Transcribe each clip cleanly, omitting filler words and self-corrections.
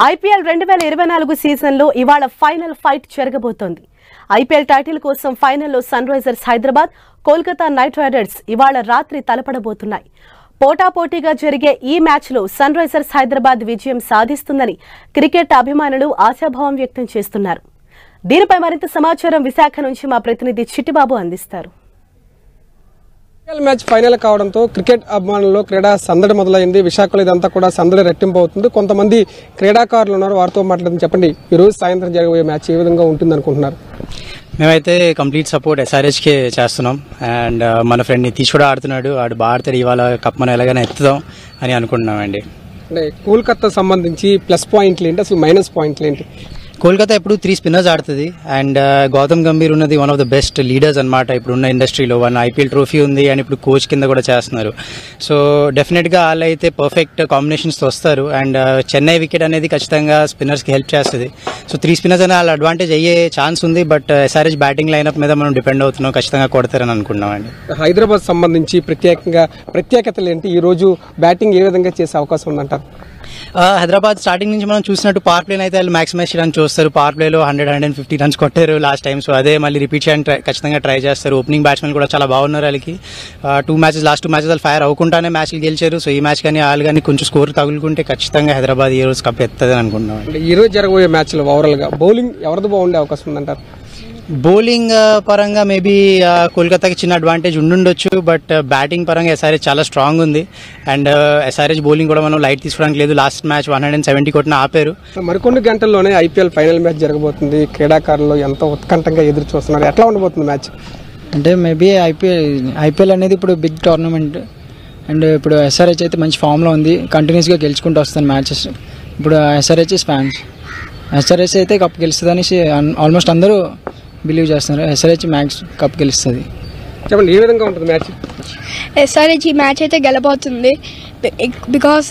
IPL 2024 సీజన్లో ఇవాళ final fight జరగబోతోంది. ఐపీఎల్ టైటిల్ కోసం ఫైనల్లో Sunrisers Hyderabad, Kolkata Knight Riders ఇవాళ రాత్రి తలపడబోతున్నాయి. పోటాపోటీగా జరిగే ఈ మ్యాచ్లో సన్ రైజర్స్ హైదరాబాద్ విజయం సాధిస్తుందని క్రికెట్ అభిమానులు ఆశాభావం వ్యక్తం చేస్తున్నారు. దీనిపై మరింత సమాచారం విశాఖ నుంచి మా ప్రతినిధి చిట్టిబాబు అందిస్తారు. మ్యాచ్ ఫైనల్ కావడంతో క్రికెట్ అభిమానుల్లో క్రీడా సందడి మొదలైంది. విశాఖలో ఇదంతా కూడా సందడి రెట్టింపు అవుతుంది. కొంతమంది క్రీడాకారులు ఉన్నారు, వారితో మాట్లాడుతుంది. చెప్పండి, ఈ రోజు సాయంత్రం జరగబోయే మ్యాచ్ ఏ విధంగా ఉంటుంది అనుకుంటున్నారు? మేమైతే కంప్లీట్ సపోర్ట్ SRHకే చేస్తున్నాం. అండ్ మన ఫ్రెండ్ నితీష్ కూడా ఆడుతున్నాడు. ఆడు బాగా ఆడతాడు. ఇవాళ కప్ మనం ఎలాగైనా ఎత్తుదాం అని అనుకుంటున్నామండి. అంటే కోల్కతా సంబంధించి ప్లస్ పాయింట్లు ఏంటి, అసలు మైనస్ పాయింట్లు ఏంటి? కోల్కతా ఇప్పుడు 3 స్పిన్నర్స్ ఆడుతుంది. అండ్ గౌతమ్ గంభీర్ ఉన్నది one of the best leaders అనమాట ఇప్పుడున్న ఇండస్ట్రీలో. 1 IPL ట్రోఫీ ఉంది అండ్ ఇప్పుడు కోచ్ కింద కూడా చేస్తున్నారు. సో డెఫినెట్గా వాళ్ళు అయితే పర్ఫెక్ట్ కాంబినేషన్స్తో వస్తారు. అండ్ చెన్నై వికెట్ అనేది ఖచ్చితంగా స్పిన్నర్స్కి హెల్ప్ చేస్తుంది. సో 3 స్పిన్నర్స్ అనే వాళ్ళు అడ్వాంటేజ్ అయ్యే ఛాన్స్ ఉంది. బట్ SRH బ్యాటింగ్ లైనప్ మీద మనం డిపెండ్ అవుతున్నాం, ఖచ్చితంగా కొడతారని అనుకున్నాం అండి. హైదరాబాద్ సంబంధించి ప్రత్యేకతలు ఏంటి? ఈ రోజు బ్యాటింగ్ ఏ విధంగా చేసే అవకాశం ఉందంటారు? హైదరాబాద్ స్టార్టింగ్ నుంచి మనం చూసినట్టు పవర్ ప్లేని అయితే వాళ్ళు మ్యాక్సిమైజ్ చేయడానికి చూస్తారు. పవర్ ప్లేలో 100-150 రన్స్ కొట్టారు లాస్ట్ టైం. సో అదే మళ్ళీ రిపీట్ చేయడానికి ఖచ్చితంగా ట్రై చేస్తారు. ఓపెనింగ్ బ్యాట్స్మెన్ కూడా చాలా బాగున్నారు. వాళ్ళకి లాస్ట్ 2 మ్యాచెస్ వాళ్ళు ఫైర్ అవ్వకుండానే మ్యాచ్లు గెలిచారు. సో ఈ మ్యాచ్ కానీ వాళ్ళు కానీ కొంచెం స్కోర్ తగులుకుంటే ఖచ్చితంగా హైదరాబాద్ ఈ రోజు కప్ ఎత్తదని అనుకుంటున్నాం. ఈ రోజు జరగబోయే మ్యాచ్ లో ఓవరాల్ గా బౌలింగ్ ఎవరిది బాగుండే అవకాశం ఉందంటారు? బౌలింగ్ పరంగా మేబీ కోల్కతాకి చిన్న అడ్వాంటేజ్ ఉండుండొచ్చు. బట్ బ్యాటింగ్ పరంగా SRH చాలా స్ట్రాంగ్ ఉంది. అండ్ SRH బౌలింగ్ కూడా మనం లైట్ తీసుకోవడానికి లేదు. లాస్ట్ మ్యాచ్ 170 కొట్టిన ఆపారు. మరికొన్ని గంటల్లోనే ఐపీఎల్ ఫైనల్ మ్యాచ్ జరగబోతుంది. క్రీడాకారులు ఎంతో ఉత్కంఠంగా ఎదురు చూస్తున్నారు. ఎట్లా ఉండబోతుంది మ్యాచ్? అంటే మేబీ ఐపీఎల్ అనేది ఇప్పుడు బిగ్ టోర్నమెంట్. అండ్ ఇప్పుడు SRH అయితే మంచి ఫామ్లో ఉంది. కంటిన్యూస్గా గెలుచుకుంటూ వస్తాను మ్యాచెస్. ఇప్పుడు SRH ఫ్యాన్స్ SRH అయితే కప్ గెలుస్తుందని ఆల్మోస్ట్ అందరూ బిలీవ్ చేస్తున్నారు. SRH మ్యాక్స్ కప్ గెలుస్తుంది. చెప్పండి, ఏ విధంగా ఉంటుంది మ్యాచ్? SRH ఈ మ్యాచ్ అయితే గెలబోతుంది. బికాస్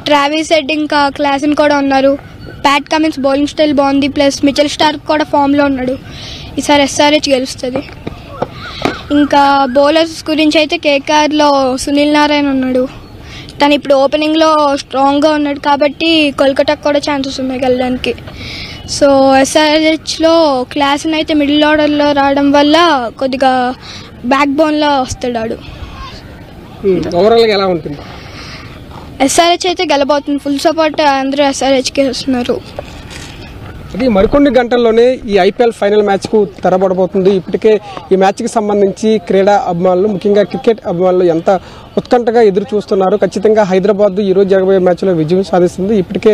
ట్రావిస్ హెడ్ ఇంకా క్లాసన్ కూడా ఉన్నారు. ప్యాట్ కమిన్స్ బౌలింగ్ స్టైల్ బాగుంది. ప్లస్ మిచెల్ స్టార్క్ కూడా ఫామ్లో ఉన్నాడు. ఈసారి SRH గెలుస్తుంది. ఇంకా బౌలర్స్ గురించి అయితే KKRలో సునీల్ నారాయణ ఉన్నాడు. తను ఇప్పుడు ఓపెనింగ్లో స్ట్రాంగ్గా ఉన్నాడు కాబట్టి కోల్కతాకు కూడా ఛాన్సెస్ ఉన్నాయి వెళ్ళడానికి. సో SRHలో క్లాసన్ అయితే మిడిల్ ఆర్డర్లో రావడం వల్ల కొద్దిగా బ్యాక్ బోన్లో వస్తాడు. ఓవరాల్గా ఎలా ఉంటుంది? SRH అయితే గెలబోతుంది. ఫుల్ సపోర్ట్ అందరూ SRHకి వస్తున్నారు. అది మరికొన్ని గంటల్లోనే ఈ ఐపీఎల్ ఫైనల్ మ్యాచ్కు తెరబడబోతుంది. ఇప్పటికే ఈ మ్యాచ్కి సంబంధించి క్రీడా అభిమానులు, ముఖ్యంగా క్రికెట్ అభిమానులు ఎంత ఉత్కంఠగా ఎదురు చూస్తున్నారు. ఖచ్చితంగా హైదరాబాద్ ఈ రోజు జరగబోయే మ్యాచ్లో విజయం సాధిస్తుంది. ఇప్పటికే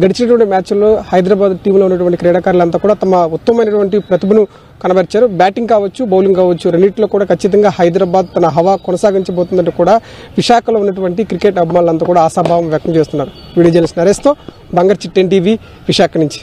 గడిచినటువంటి మ్యాచ్ల్లో హైదరాబాద్ టీంలో ఉన్నటువంటి క్రీడాకారులంతా కూడా తమ ఉత్తమమైనటువంటి ప్రతిభను కనబరిచారు. బ్యాటింగ్ కావచ్చు, బౌలింగ్ కావచ్చు, రెండింటిలో కూడా ఖచ్చితంగా హైదరాబాద్ తన హవా కొనసాగించబోతుందంటూ కూడా విశాఖలో ఉన్నటువంటి క్రికెట్ అభిమానులంతా కూడా ఆశాభావం వ్యక్తం చేస్తున్నారు. వీడియో జర్నలిస్ట్ నరేష్తో బంగారు చిట్టెన్ టీవీ, విశాఖ నుంచి.